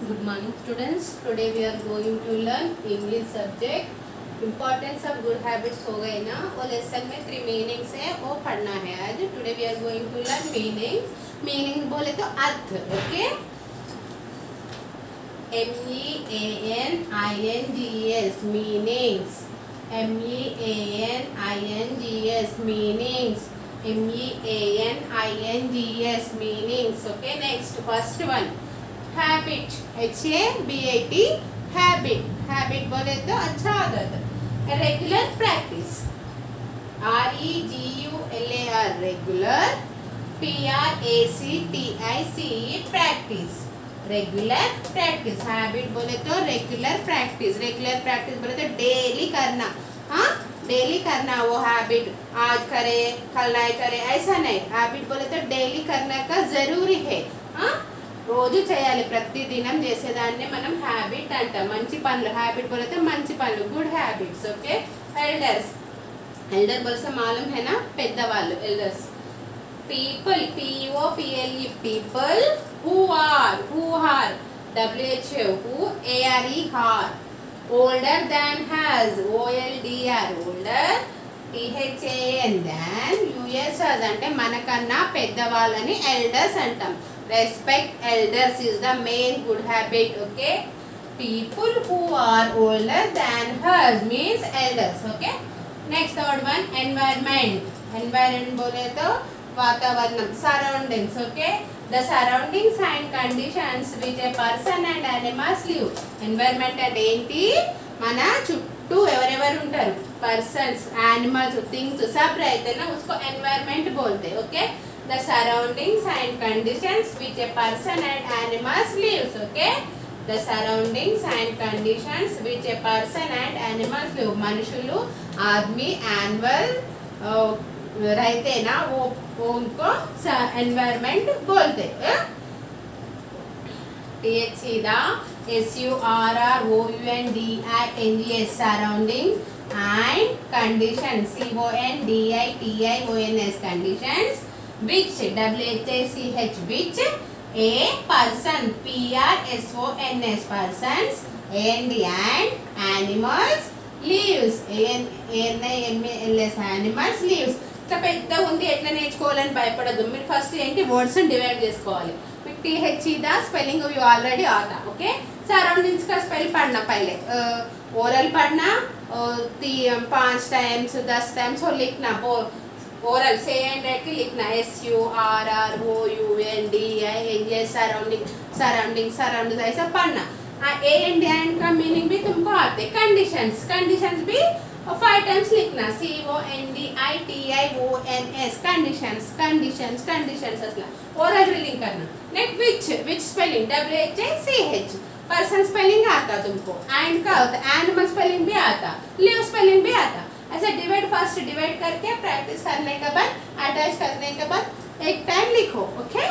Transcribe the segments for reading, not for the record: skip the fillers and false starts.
Good morning students. Today we are going to learn English subject. Importance of good habits हो गए ना, वो lesson में 3 meanings है वो पढ़ना है आज. Today we are going to learn meanings. Meaning बोले तो अर्थ. Okay. MEANINGS meanings. MEANINGS meanings. MEANINGS meanings. Okay, next first one. Habit HABIT habit. Habit बोले तो अच्छा आदत. Regular practice REGULAR regular. PRACTICE practice. Regular practice. Habit बोले तो regular practice. Regular practice बोले तो डेली करना. हाँ, डेली करना वो हैबिट. आज करे कल नहीं करे ऐसा नहीं. हैबिट बोले तो डेली करने का जरूरी है. हाँ, రోజు చేయాలి. ప్రతిదినం చేసేదాన్ని మనం హ్యాబిట్ అంటాం. మంచి పనులు. హ్యాబిట్ बोलते మంచి పనులు, good habits. Okay. Elders. Elder बोलते मालूम है ना, పెద్దవాళ్ళు. Elders. People POPLE people. Who are WHO who ARE are. Older than has OLDR older. THAN than US అంటే మనకన్నా పెద్దవాళ్ళని ఎల్డర్స్ అంటాం. Respect elders is the main good habit. Okay, people who are older than us means elders. Okay, next third one, environment. Environment बोले तो वातावरण, surroundings. Okay, the surroundings and conditions which a person and animals live. Environment అంటే ఏంటి? మన చుట్టూ ఎవరెవరు ఉంటారు, persons, animals, things सब रहते ना, उसको environment बोलते. Okay, the surroundings and conditions which a person and animals lives. Okay, the surroundings and conditions which a person and animals live. మనుషులు, आदमी, एनिमल रहते ना, वो उनको environment बोलते. THCदा SURROUNDINGS surroundings and conditions CONDITIONS conditions which WHACH which a person PRSONS persons and animals lives. ANIMALS animals lives. ఇట్లా పెద్ద ఉంది, ఎట్లా నేర్చుకోవాలని భయపడదు. మీరు ఫస్ట్ ఏంటి వర్డ్స్ డివైడ్ చేసుకోవాలి. మీకు THCदा स्पेलिंग यू ऑलरेडी आता. ओके, सराउंडिंग्स का स्पेल पढ़ना पहले. ओरल पढ़ना 5 टाइम्स 10 टाइम्स और लिखना. ओरल से एंड के लिखना SURROUNDINGS सराउंडिंग ऐसा पढ़ना. ए एंड का मीनिंग भी तुमको आते. कंडीशंस भी 5 टाइम्स लिखना. CONDITIONS कंडीशंस असला. ओरल रीडिंग करना. Next which spelling WHACH person spelling आता तुमको. एंड का होता, एनिमल स्पेलिंग भी आता, लिव स्पेलिंग भी आता. ऐसे फर्स्ट डिवाइड करके प्रैक्टिस करने के बाद, अटैच करने के बाद एक टाइम लिखो. Okay,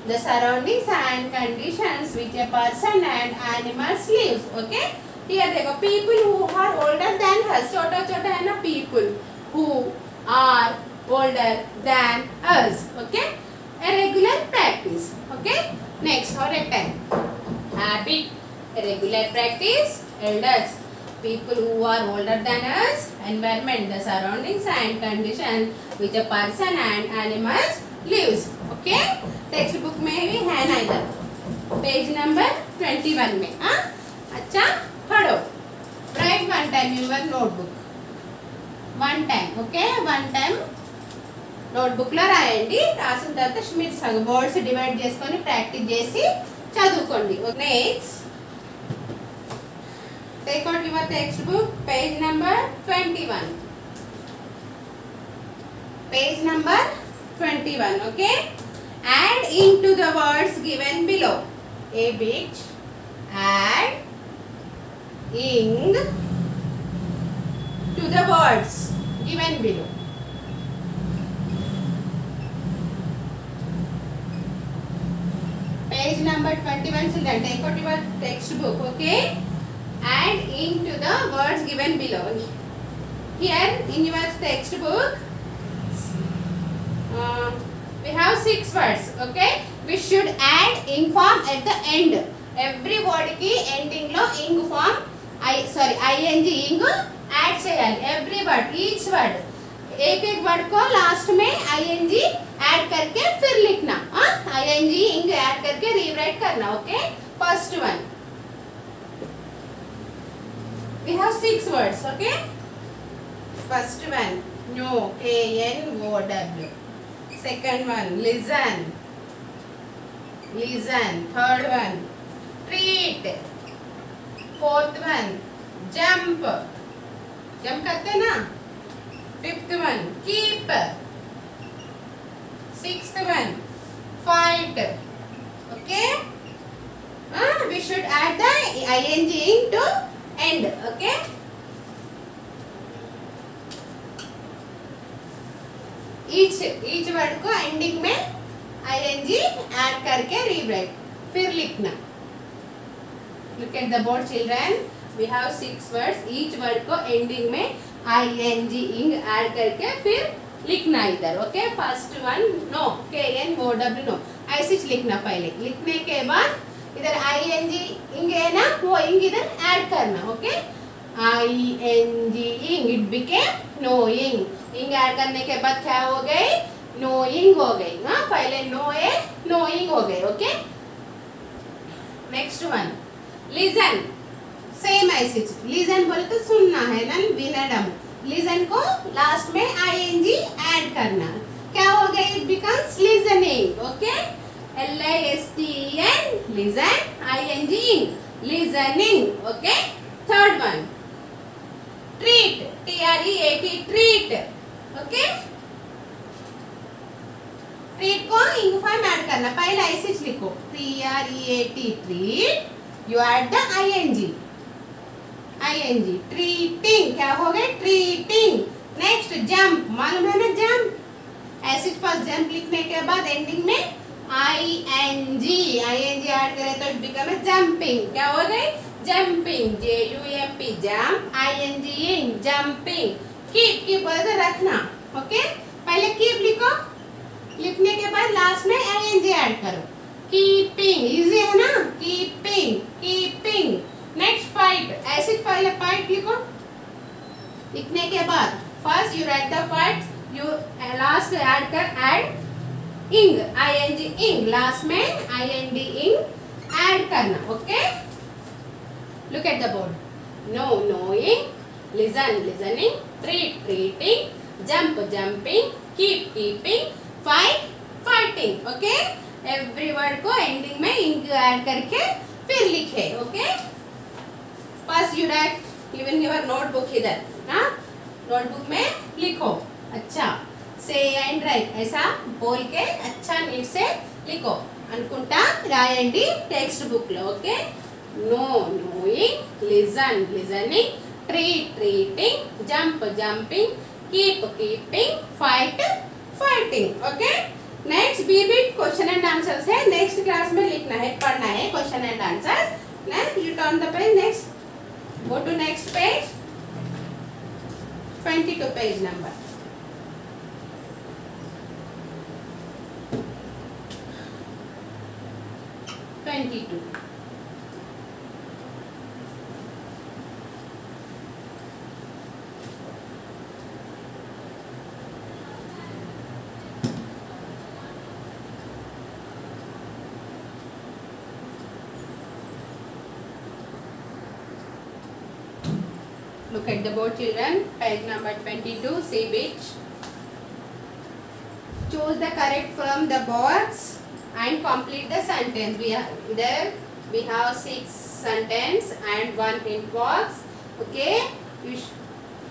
the surroundings and conditions which a person and animals lives. Okay, here देखो, people who are older than us. छोटा छोटा है ना, people who are older than us. Okay, a regular practice. Okay, next और एक time habit, regular practice, elders, people who are older than us, environment, the surroundings and conditions which a person and animals lives. Okay, text book में भी है ना, इधर page number 21 में. हाँ, अच्छा पढ़ो. Write one time your notebook. One time. Okay, one time నోట్బుక్లో రాయండి. రాసిన తర్వాత మీరు సగం వర్డ్స్ డివైడ్ చేసుకొని ప్రాక్టీస్ చేసి చదువుకోండి. Next, take out your textbook, page number 21. Page number 21. Okay, add into the words given below. A bit, add ing to the words given below. Page number 21. Children, take out your textbook. Okay, add into the words given below. Here in your textbook we have 6 words. Okay, we should add ing form at the end. Every word కి ending లో ing form ING ing add చేయాలి every word each word एक एक word को last में ING add करके फिर लिखना ING इंग ऐड करके रीराइट करना okay first one we have 6 words okay first one no KNOW second one listen third one treat fourth one jump करते ना fifth one keep sixth one fight okay we should add the ING to end okay each word को ending में ING add करके rewrite फिर लिखना look at the board children we have 6 words each word को ending में ING ing add करके फिर लिखना इधर okay first one know KNOW know ऐसे लिखना पहले लिखने के बाद इधर ING इंग है ना वो इंग इधर ऐड करना ओके ING इंग इट बिकेम नोइंग इंग ऐड करने के बाद क्या हो गई नोइंग हो गई हाँ पहले नो है नोइंग हो गई okay next one listen same ऐसे लिसन बोले तो सुनना है ना विनडम लिसन को लास्ट में ING ऐड करना क्या हो गया it becomes listening okay LISTEN listen ING listening okay third one treat TREAT treat okay treat को इंग फॉर्म ऐड करना पहले ऐसे लिखो TREAT treat you add the ING treating क्या हो गया ट्रीटिंग नेक्स्ट जंप मालूम है ना जंप ऐसे फर्स्ट जंप लिखने के बाद एंडिंग में ING ऐड करें तो इट बिकम जंपिंग क्या हो गई jumping JUMP jump ING jumping keep बोले तो रखना ओके पहले कीप लिखो लिखने के बाद लास्ट में ING ऐड करो कीपिंग इजी है ना कीपिंग नेक्स्ट फाइट ऐसे पहले फाइट लिखो लिखने के बाद first you right the fight you last add कर ऐड इंग ING इंग लास्ट में IND इंग ऐड करना okay look at the board no knowing listen listening treat treating jump jumping keep keeping fight fighting okay every word को ending में इंग add करके फिर लिखे okay first you right even your notebook इधर हाँ नोटबुक में लिखो अच्छा से एंड राइट ऐसा बोल के अच्छा नीट से लिखो अनुకుంటా రాయండి టెక్స్ట్ బుక్ లో okay know knowing listen listening treat treating jump jumping keep keeping fight fighting okay next बीबीट क्वेश्चन एंड आंसर्स है नेक्स्ट क्लास में लिखना है पढ़ना है question and answers next you turn the page next go to next page 22 page number Look at the board children, page number 22, see which. Choose the correct from the box and complete the sentence. We have 6 sentence and 1 hint box. Okay,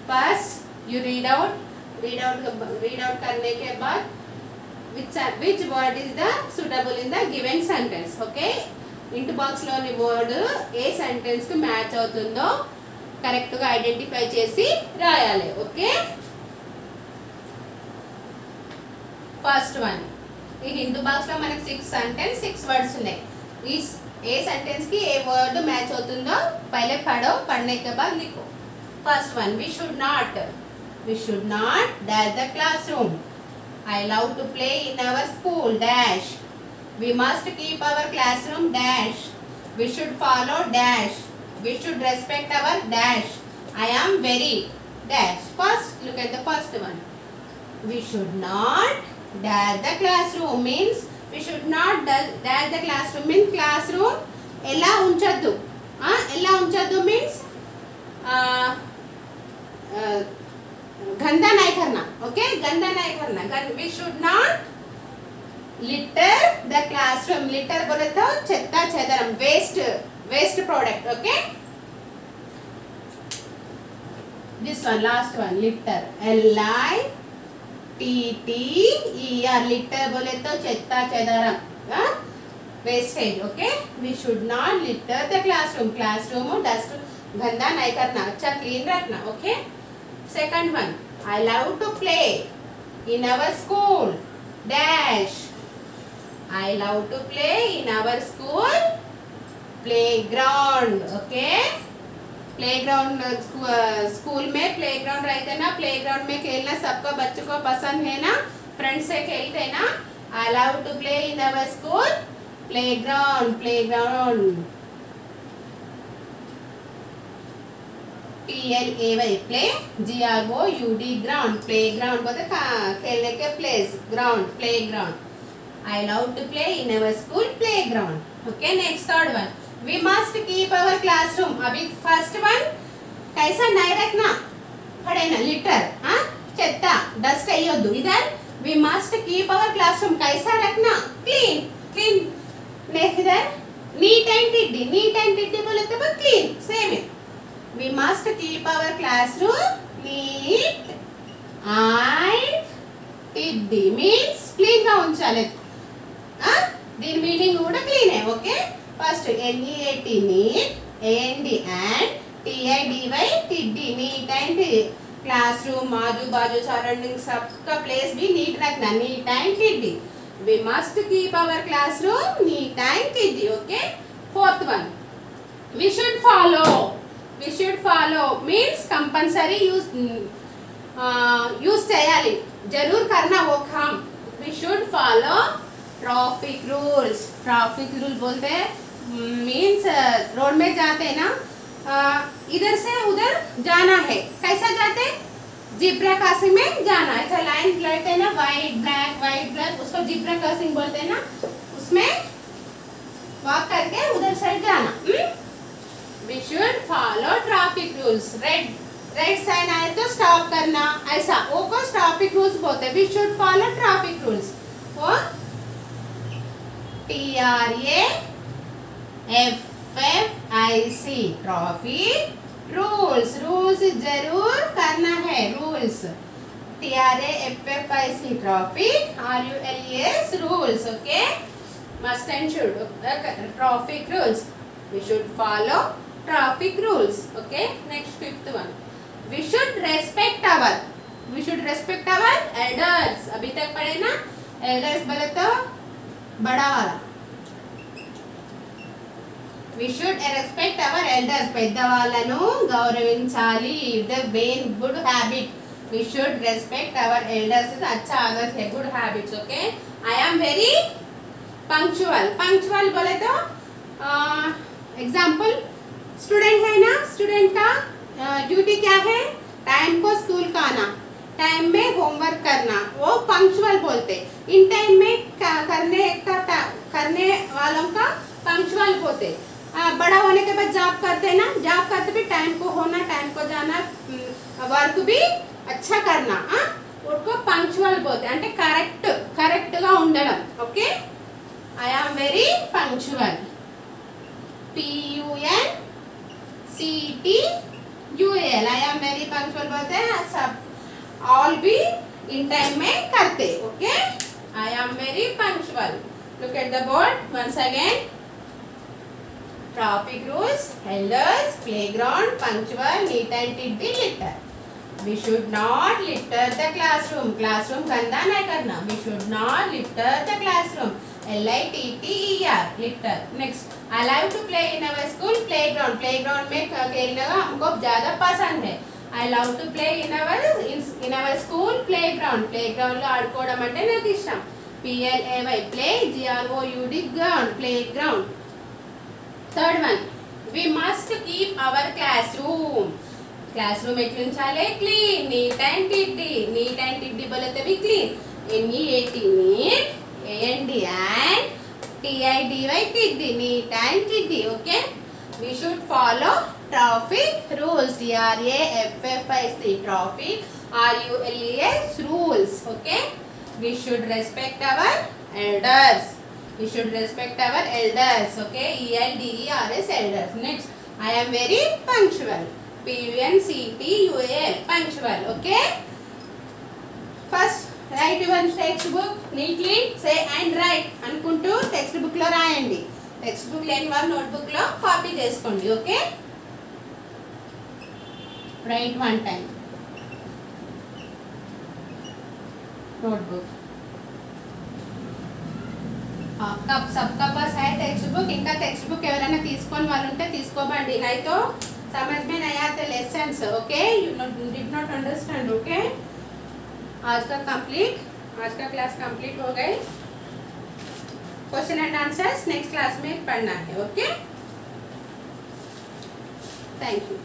first you read out करने के बाद which word is the suitable in the given sentence. Okay, hint box లోని word ఏ sentence కి match అవుతుందో correct గా identify చేసి రాయాలి okay first one ఈ హిందూ బాక్స్ లో మనకి 6 सेंटेंस 6 वर्ड्स ఉన్నాయి ఈ ఏ सेंटेंस की ఏ वर्ड मैच होతుందో पहले पढ़ो पढ़ने के बाद लिखो first one we should not dash the classroom I love to play in our school dash we must keep our classroom dash We should follow dash. We should respect our dash. I am very dash. First, look at the first one. We should not dash the classroom means we should not dash the classroom means classroom ella unchaddu. Ella unchaddu means ganda nahi karna. Okay, ganda nahi karna. We should not litter the classroom. Litter bole to chetta chedaram, waste product. Okay, this one, last one, litter. Litter. Litter bole to chetta chedaram, wastage. Okay, we should not litter the classroom. Classroom dust ganda nahi karna, अच्छा clean रखना. Okay, second one, I love to play in our school dash. I love to play in our school playground. Okay, playground school में playground रहते ना, playground में खेलना सबको बच्चों को पसंद है ना, फ्रेंड्स से खेलते ना. I love to play in our school playground. PLAY play, GROUND ground. Playground बोलते खेलने के place, ground, playground. I love to play in our school playground. Okay, next third one. We must keep our classroom. अभी first one कैसा नहीं रखना पड़े ना, litre, चेत्ता डस्ट अय्योद्दु. इधर we must keep our classroom कैसा रखना, clean. इधर neat and tidy बोले तो clean, same है. We must keep our classroom neat and tidy means clean గా ఉంచాలి. దీని మీనింగ్ కూడా క్లీన్ है. Okay, first NEAT neat, AND and TIDY tidy, neat and classroom आजू बाजू सराउंडिंग सबका प्लेस भी नीट रखना, neat and tidy. We must keep our classroom neat and tidy. Okay, fourth one, we should follow means compulsory use చేయాలి, जरूर करना वो काम. We should follow traffic rules. Traffic rule बोलते हैं मीन्स रोड में जाते हैं ना, इधर से उधर जाना है, कैसा जाते, जिब्रा क्रॉसिंग में जाना है. लाइन लगते हैं ना, वाइट ब्लैक, उसको जिब्रा क्रॉसिंग बोलते हैं ना, उसमें वॉक करके उधर साइड जाना. We should follow traffic rules. Red sign आए तो स्टॉप करना, ऐसा वो को ट्रैफिक रूल्स बोलते हैं. We should follow traffic rules. वो TRAFFIC ट्रैफिक रूल्स जरूर करना है, rules. TRAFFIC traffic RULES rules. Okay, must and should traffic rules. We should follow traffic rules. Okay, next fifth one, we should respect our elders. अभी तक पढ़े ना, elders बोले तो बड़ा वाला. We should respect our elders. పెద్దవాళ్ళను గౌరవించాలి. The main good habit. We should respect our elders. अच्छा आदत है, good habits. Okay, I am very punctual. बोले तो एग्जाम्पल स्टूडेंट है ना, स्टूडेंट का ड्यूटी क्या है, टाइम को स्कूल का आना, टाइम में होमवर्क करना, वो पंक्चुअल बोलते. इन टाइम में करने वालों का पंक्चुअल बोलते. बड़ा होने के बाद जॉब करते ना, जॉब करते भी टाइम को होना, टाइम को जाना, वर्क भी अच्छा करना, उनको पंक्चुअल बोलते. అంటే करेक्ट గా ఉండడం. Okay, I am very punctual. PUNCTUAL I am very punctual बोलते हैं. सब ऑल भी इन टाइम में करते. Okay, I am very punctual. Look at the board once again. Traffic rules, elders, playground, punctual, neat and tidy, litter. We should not litter the classroom. Classroom गंदा नहीं करना. We should not litter the classroom. LITTER litter. Next, I like to play in our school playground. Playground में खेलना हमको ज़्यादा पसंद है. I love to play in our school playground. Playground లో ఆడుకోవడం అంటే నాకు ఇష్టం. PLAY play, GROUND ground, playground. Third one, we must keep our classroom. Classroom ఎట్లా ఉంచాలి? Clean, neat and tidy. Neat and tidy बोलते भी clean. NEAT neat, AND and TIDY tidy, neat and tidy. Okay, we should follow traffic rules. TRAFFIC traffic RULES rules. Okay, we should respect our elders. We should respect our elders. Okay, ELDERS elders. Next, I am very punctual. PUNCTUAL punctual. Okay, first write your textbook neatly. Say and write అనుకుంటూ text book లో రాయండి. Text book లేని వారు notebook లో copy చేసుకోండి. Okay, right one time notebook. कब सबका पास है टेक्स्ट बुक. इनका टेक्स्ट बुक ఎవరైనా తీసుకొని వాళ్ళు ఉంటే తీసుకోబండి. नहीं तो समझ में नहीं आते lessons. Okay, you did not understand. Okay, आज का क्लास कंप्लीट हो गई. Question and answers next class में पढ़ना है. Okay, thank you.